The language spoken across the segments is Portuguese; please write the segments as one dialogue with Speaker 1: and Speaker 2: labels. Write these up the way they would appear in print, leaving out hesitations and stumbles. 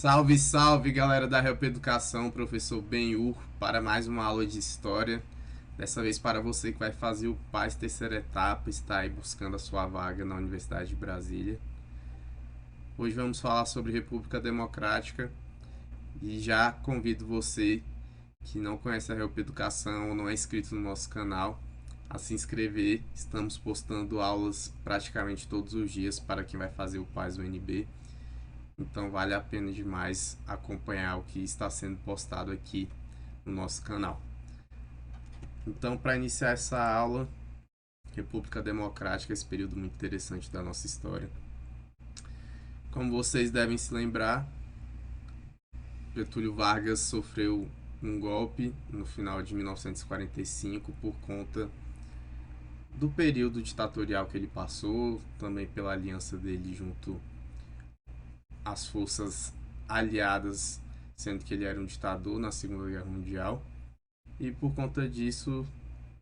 Speaker 1: Salve, salve galera da Help Educação, professor Ben-Hur, para mais uma aula de História. Dessa vez para você que vai fazer o PAS terceira etapa, está aí buscando a sua vaga na Universidade de Brasília. Hoje vamos falar sobre República Democrática e já convido você que não conhece a Help Educação ou não é inscrito no nosso canal a se inscrever. Estamos postando aulas praticamente todos os dias para quem vai fazer o PAS UNB. Então vale a pena demais acompanhar o que está sendo postado aqui no nosso canal. Então, para iniciar essa aula, República Democrática, esse período muito interessante da nossa história. Como vocês devem se lembrar, Getúlio Vargas sofreu um golpe no final de 1945 por conta do período ditatorial que ele passou, também pela aliança dele junto às forças aliadas, sendo que ele era um ditador na Segunda Guerra Mundial, e por conta disso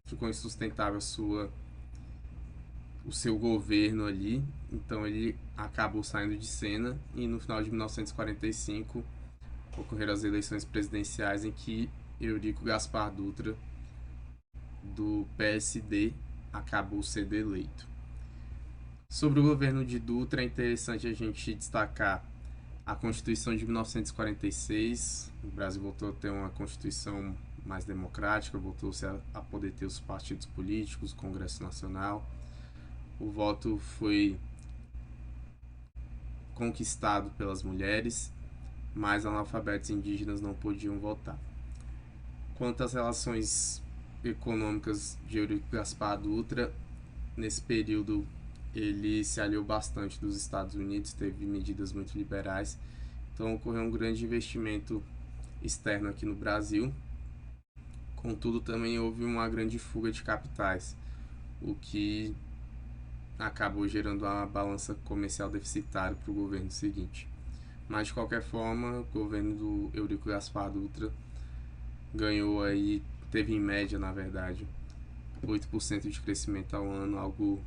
Speaker 1: ficou insustentável o seu governo ali, então ele acabou saindo de cena e no final de 1945 ocorreram as eleições presidenciais em que Eurico Gaspar Dutra, do PSD, acabou sendo eleito. Sobre o governo de Dutra, é interessante a gente destacar a Constituição de 1946. O Brasil voltou a ter uma Constituição mais democrática, voltou-se a poder ter os partidos políticos, o Congresso Nacional. O voto foi conquistado pelas mulheres, mas analfabetos indígenas não podiam votar. Quanto às relações econômicas de Eurico Gaspar Dutra, nesse período ele se aliou bastante dos Estados Unidos, teve medidas muito liberais, então ocorreu um grande investimento externo aqui no Brasil. Contudo, também houve uma grande fuga de capitais, o que acabou gerando uma balança comercial deficitária para o governo seguinte. Mas de qualquer forma, o governo do Eurico Gaspar Dutra ganhou aí, teve em média, na verdade, 8% de crescimento ao ano, algo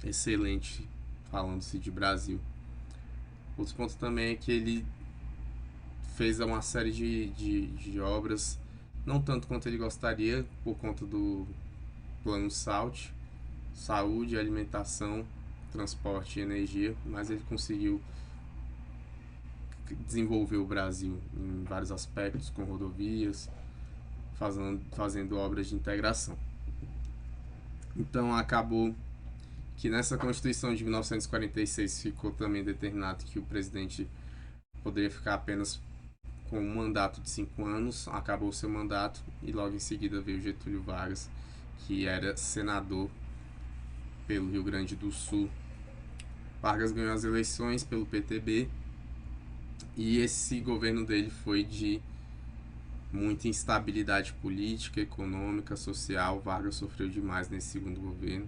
Speaker 1: excelente falando-se de Brasil. Outro ponto também é que ele fez uma série de obras, não tanto quanto ele gostaria, por conta do plano SALT, saúde, alimentação, transporte e energia, mas ele conseguiu desenvolver o Brasil em vários aspectos, com rodovias, fazendo obras de integração. Então acabou que nessa Constituição de 1946 ficou também determinado que o presidente poderia ficar apenas com um mandato de 5 anos, acabou seu mandato e logo em seguida veio Getúlio Vargas, que era senador pelo Rio Grande do Sul. Vargas ganhou as eleições pelo PTB e esse governo dele foi de muita instabilidade política, econômica, social. Vargas sofreu demais nesse segundo governo.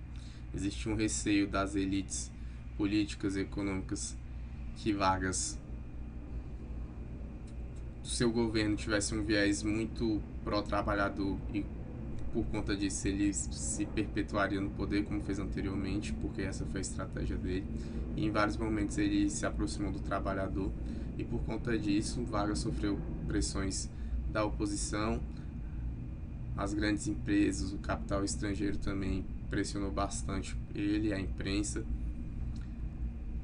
Speaker 1: Existia um receio das elites políticas e econômicas que Vargas, seu governo, tivesse um viés muito pró-trabalhador e por conta disso ele se perpetuaria no poder como fez anteriormente, porque essa foi a estratégia dele, e em vários momentos ele se aproximou do trabalhador e por conta disso Vargas sofreu pressões da oposição, as grandes empresas, o capital estrangeiro também pressionou bastante ele, a imprensa,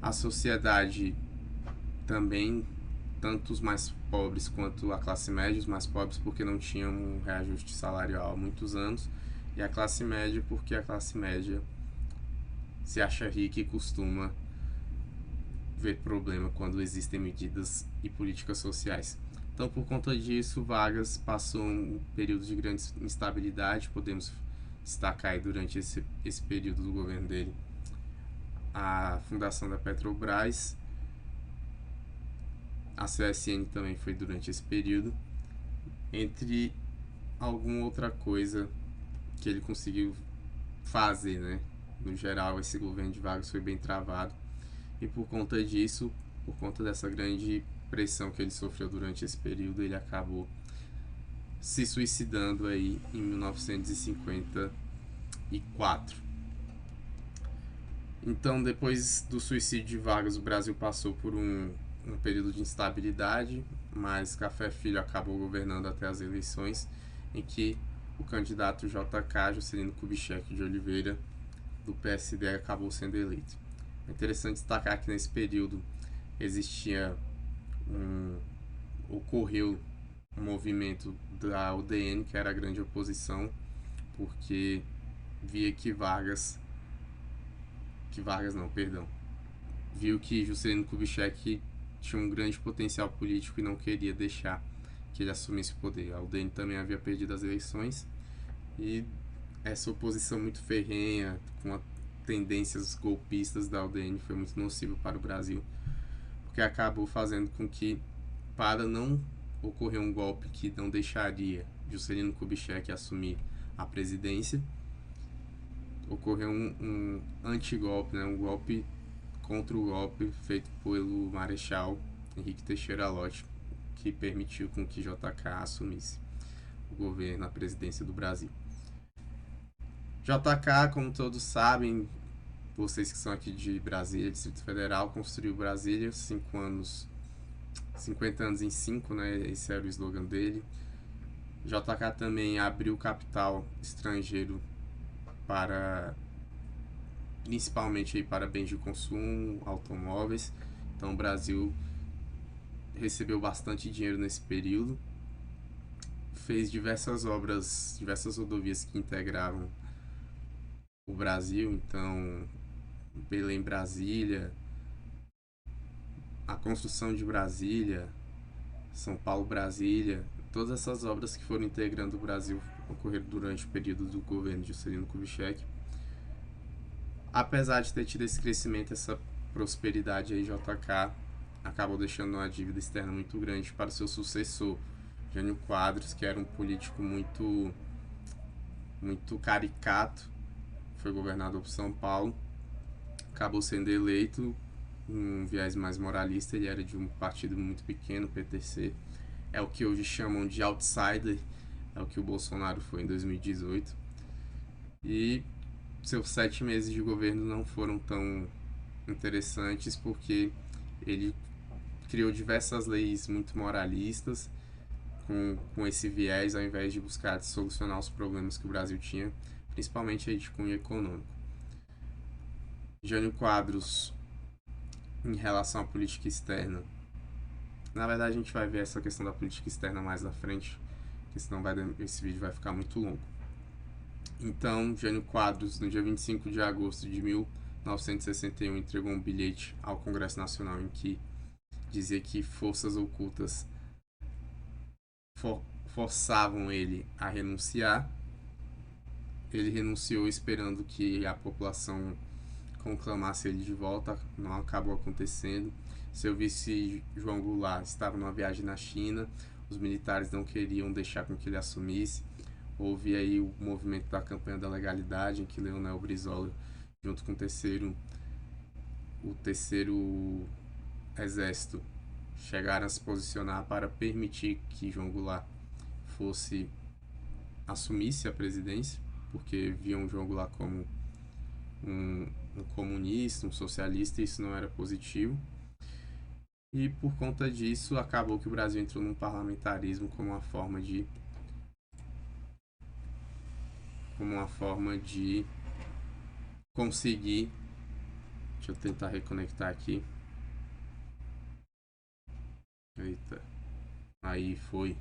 Speaker 1: a sociedade também, tanto os mais pobres quanto a classe média, os mais pobres porque não tinham um reajuste salarial há muitos anos, e a classe média porque a classe média se acha rica e costuma ver problema quando existem medidas e políticas sociais. Então, por conta disso, Vargas passou um período de grande instabilidade. Podemos destacar aí durante esse período do governo dele a fundação da Petrobras, a CSN também foi durante esse período, entre alguma outra coisa que ele conseguiu fazer, né? No geral, esse governo de Vargas foi bem travado e por conta disso, por conta dessa grande pressão que ele sofreu durante esse período, ele acabou se suicidando aí em 1954. Então, depois do suicídio de Vargas, o Brasil passou por um um período de instabilidade, mas Café Filho acabou governando até as eleições, em que o candidato JK, Juscelino Kubitschek de Oliveira, do PSD, acabou sendo eleito. É interessante destacar que nesse período ocorreu um movimento da UDN, que era a grande oposição, porque via viu que Juscelino Kubitschek tinha um grande potencial político e não queria deixar que ele assumisse o poder. A UDN também havia perdido as eleições e essa oposição muito ferrenha, com tendências golpistas da UDN, foi muito nociva para o Brasil, porque acabou fazendo com que, para não ocorrer um golpe que não deixaria Juscelino Kubitschek assumir a presidência, ocorreu um antigolpe, né, um golpe contra o golpe feito pelo Marechal Henrique Teixeira Lott, que permitiu com que JK assumisse o governo, a presidência do Brasil. JK, como todos sabem, vocês que são aqui de Brasília, Distrito Federal, construiu Brasília 50 anos em 5, né? Esse era o slogan dele. JK também abriu capital estrangeiro principalmente aí para bens de consumo, automóveis. Então o Brasil recebeu bastante dinheiro nesse período. Fez diversas obras, diversas rodovias que integravam o Brasil, então Belém-Brasília, a construção de Brasília, São Paulo-Brasília, todas essas obras que foram integrando o Brasil ocorreram durante o período do governo de Juscelino Kubitschek. Apesar de ter tido esse crescimento, essa prosperidade aí, JK acabou deixando uma dívida externa muito grande para o seu sucessor, Jânio Quadros, que era um político muito caricato, foi governador por São Paulo, acabou sendo eleito um viés mais moralista. Ele era de um partido muito pequeno, PTC, é o que hoje chamam de outsider, é o que o Bolsonaro foi em 2018, e seus 7 meses de governo não foram tão interessantes, porque ele criou diversas leis muito moralistas, com esse viés, ao invés de buscar solucionar os problemas que o Brasil tinha, principalmente aí de cunho econômico. Jânio Quadros, em relação à política externa, na verdade a gente vai ver essa questão da política externa mais à frente, porque senão esse vídeo vai ficar muito longo. Então, Jânio Quadros, no dia 25 de agosto de 1961, entregou um bilhete ao Congresso Nacional em que dizia que forças ocultas forçavam ele a renunciar. Ele renunciou esperando que a população conclamasse ele de volta, não acabou acontecendo. Seu vice João Goulart estava numa viagem na China, os militares não queriam deixar com que ele assumisse. Houve aí o movimento da campanha da legalidade, em que Leonel Brizola, junto com o terceiro exército, chegaram a se posicionar para permitir que João Goulart assumisse a presidência, porque viam João Goulart como um comunista, um socialista, e isso não era positivo. E por conta disso, acabou que o Brasil entrou num parlamentarismo como uma forma de conseguir. Deixa eu tentar reconectar aqui. Eita. Aí foi.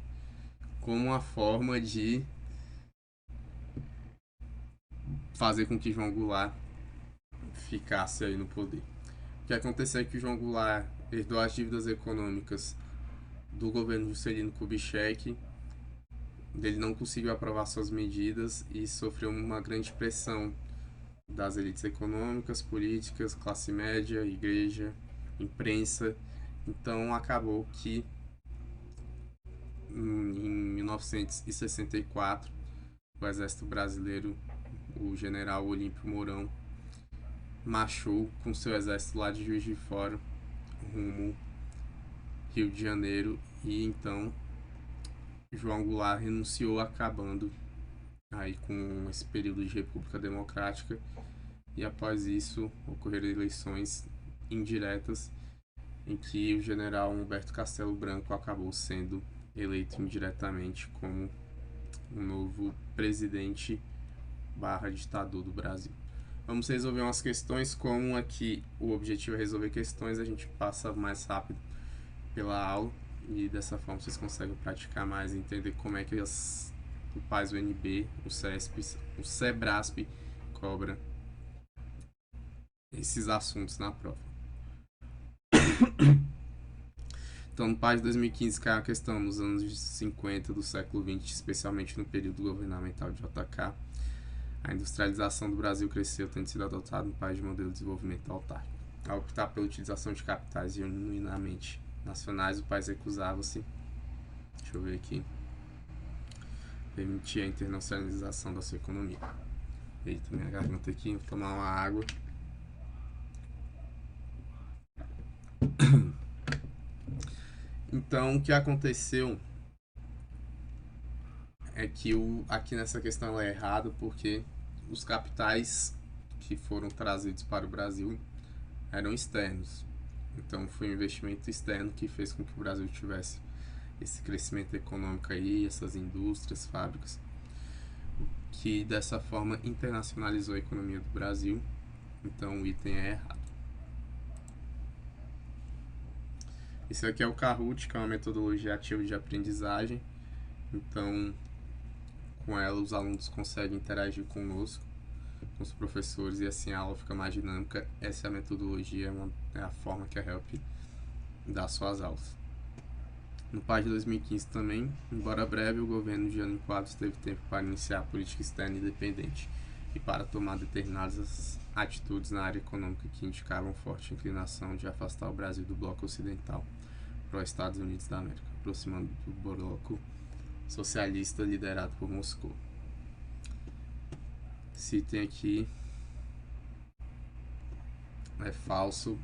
Speaker 1: Como uma forma de fazer com que João Goulart ficasse aí no poder. O que aconteceu é que João Goulart herdou as dívidas econômicas do governo Juscelino Kubitschek. Ele não conseguiu aprovar suas medidas e sofreu uma grande pressão das elites econômicas, políticas, classe média, igreja, imprensa. Então acabou que em 1964 o exército brasileiro, o general Olímpio Mourão, marchou com seu exército lá de Juiz de Fora rumo Rio de Janeiro, e então João Goulart renunciou, acabando aí com esse período de República Democrática, e após isso ocorreram eleições indiretas em que o general Humberto Castelo Branco acabou sendo eleito indiretamente como o novo presidente barra ditador do Brasil. Vamos resolver umas questões, como aqui o objetivo é resolver questões, a gente passa mais rápido pela aula e dessa forma vocês conseguem praticar mais e entender como é que o PAS, o UNB, o CESP, o SEBRASP cobra esses assuntos na prova. Então, no PAS de 2015 caiu a questão nos anos 50 do século XX, especialmente no período governamental de JK. A industrialização do Brasil cresceu, tendo sido adotado no país de modelo de desenvolvimento autárquico. Ao optar pela utilização de capitais genuinamente nacionais, o país recusava-se, deixa eu ver aqui, permitir a internacionalização da sua economia. Eita, minha garganta aqui, vou tomar uma água. Então, o que aconteceu é que aqui nessa questão é errado, porque os capitais que foram trazidos para o Brasil eram externos. Então, foi um investimento externo que fez com que o Brasil tivesse esse crescimento econômico aí, essas indústrias, fábricas, que dessa forma internacionalizou a economia do Brasil. Então, o item é errado. Esse aqui é o Kahoot, que é uma metodologia ativa de aprendizagem. Então, com ela, os alunos conseguem interagir conosco, com os professores, e assim a aula fica mais dinâmica. Essa é a metodologia, é a forma que a Help dá suas aulas. No PAS de 2015 também, embora breve, o governo de Jânio Quadros teve tempo para iniciar a política externa independente e para tomar determinadas atitudes na área econômica que indicavam forte inclinação de afastar o Brasil do bloco ocidental para os Estados Unidos da América, aproximando do bloco socialista liderado por Moscou. Esse item aqui é falso.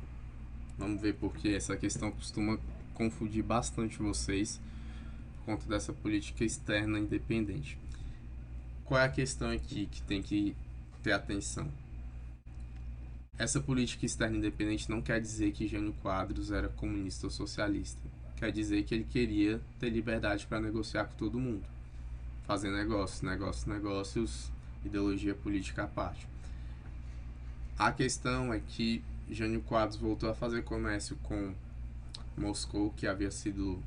Speaker 1: Vamos ver porque essa questão costuma confundir bastante vocês por conta dessa política externa independente. Qual é a questão aqui que tem que ter atenção? Essa política externa independente não quer dizer que Jânio Quadros era comunista ou socialista. Quer dizer que ele queria ter liberdade para negociar com todo mundo. Fazer negócios, ideologia política à parte. A questão é que Jânio Quadros voltou a fazer comércio com Moscou, que havia sido...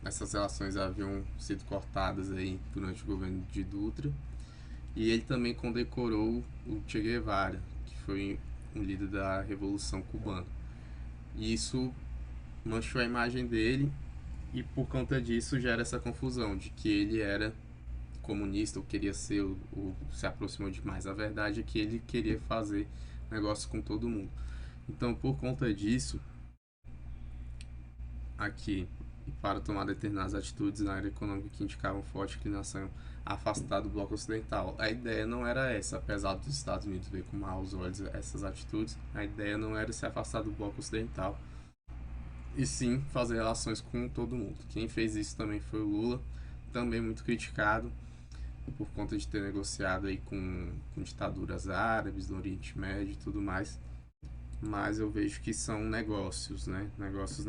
Speaker 1: essas relações haviam sido cortadas aí durante o governo de Dutra. E ele também condecorou o Che Guevara, que foi um líder da Revolução Cubana. E isso manchou a imagem dele, e por conta disso gera essa confusão de que ele era comunista ou queria ser, se aproximou demais. A verdade é que ele queria fazer negócio com todo mundo. Então, por conta disso, aqui, para tomar determinadas atitudes na área econômica que indicavam forte inclinação a afastar do bloco ocidental. A ideia não era essa, apesar dos Estados Unidos ver com maus olhos essas atitudes, a ideia não era se afastar do bloco ocidental, e sim fazer relações com todo mundo. Quem fez isso também foi o Lula, também muito criticado por conta de ter negociado aí com ditaduras árabes do Oriente Médio e tudo mais. Mas eu vejo que são negócios, né? Negócios.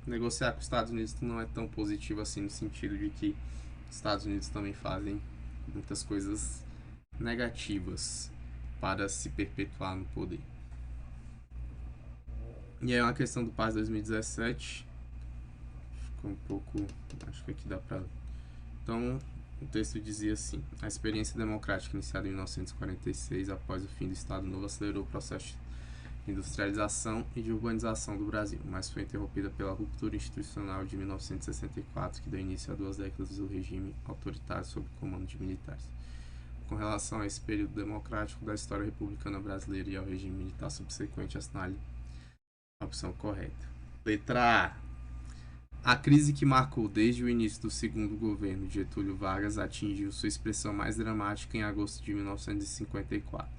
Speaker 1: Negociar com os Estados Unidos não é tão positivo assim, no sentido de que os Estados Unidos também fazem muitas coisas negativas para se perpetuar no poder. E aí é uma questão do PAS 2017. Ficou um pouco... acho que aqui dá pra... Então, o texto dizia assim: a experiência democrática iniciada em 1946, após o fim do Estado Novo, acelerou o processo de industrialização e de urbanização do Brasil, mas foi interrompida pela ruptura institucional de 1964, que deu início a 2 décadas do regime autoritário sob o comando de militares. Com relação a esse período democrático da história republicana brasileira e ao regime militar subsequente, assinale a opção correta. Letra A. A crise que marcou desde o início do segundo governo de Getúlio Vargas atingiu sua expressão mais dramática em agosto de 1954,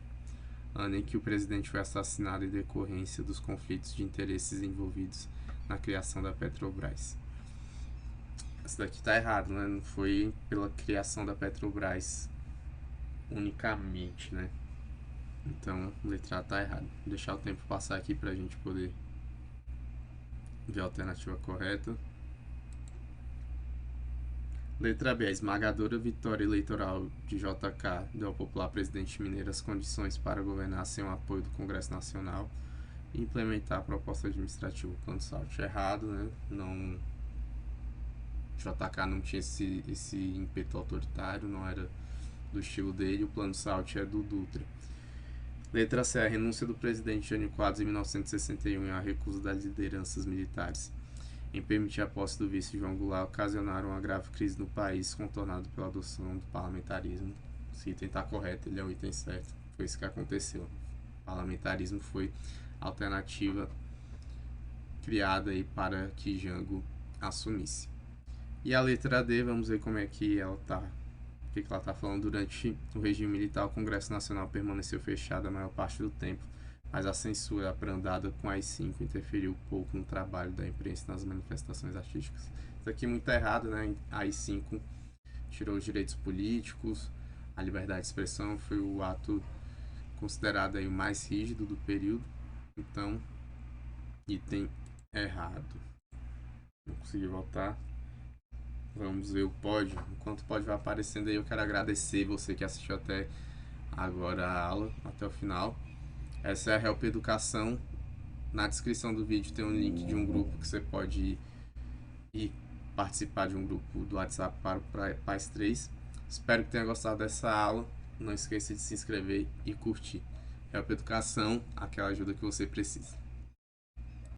Speaker 1: ano em que o presidente foi assassinado em decorrência dos conflitos de interesses envolvidos na criação da Petrobras. Isso daqui tá errado, né? Não foi pela criação da Petrobras unicamente, né? Então, letra A tá errado. Vou deixar o tempo passar aqui pra gente poder Vê a alternativa correta. Letra B. A esmagadora vitória eleitoral de JK deu ao popular presidente mineiro as condições para governar sem o apoio do Congresso Nacional e implementar a proposta administrativa. O plano Salt errado, né? Não, JK não tinha esse ímpeto autoritário, não era do estilo dele. O plano Salt é do Dutra. Letra C. A renúncia do presidente Jânio Quadros em 1961 e a recusa das lideranças militares em permitir a posse do vice João Goulart ocasionaram uma grave crise no país, contornado pela adoção do parlamentarismo. Se o item está correto, ele é o item certo. Foi isso que aconteceu. O parlamentarismo foi a alternativa criada aí para que Jango assumisse. E a letra D, vamos ver como é que ela está. O que ela está falando? Durante o regime militar, o Congresso Nacional permaneceu fechado a maior parte do tempo, mas a censura abrandada com AI-5 interferiu pouco no trabalho da imprensa e nas manifestações artísticas. Isso aqui é muito errado, né? AI-5 tirou os direitos políticos, a liberdade de expressão foi o ato considerado aí o mais rígido do período. Então, item errado. Não consegui voltar. Vamos ver o pódio. Enquanto o pódio vai aparecendo aí, eu quero agradecer você que assistiu até agora a aula, até o final. Essa é a Help Educação. Na descrição do vídeo tem um link de um grupo que você pode ir participar de um grupo do WhatsApp para o PAS 3. Espero que tenha gostado dessa aula. Não esqueça de se inscrever e curtir. Help Educação, aquela ajuda que você precisa.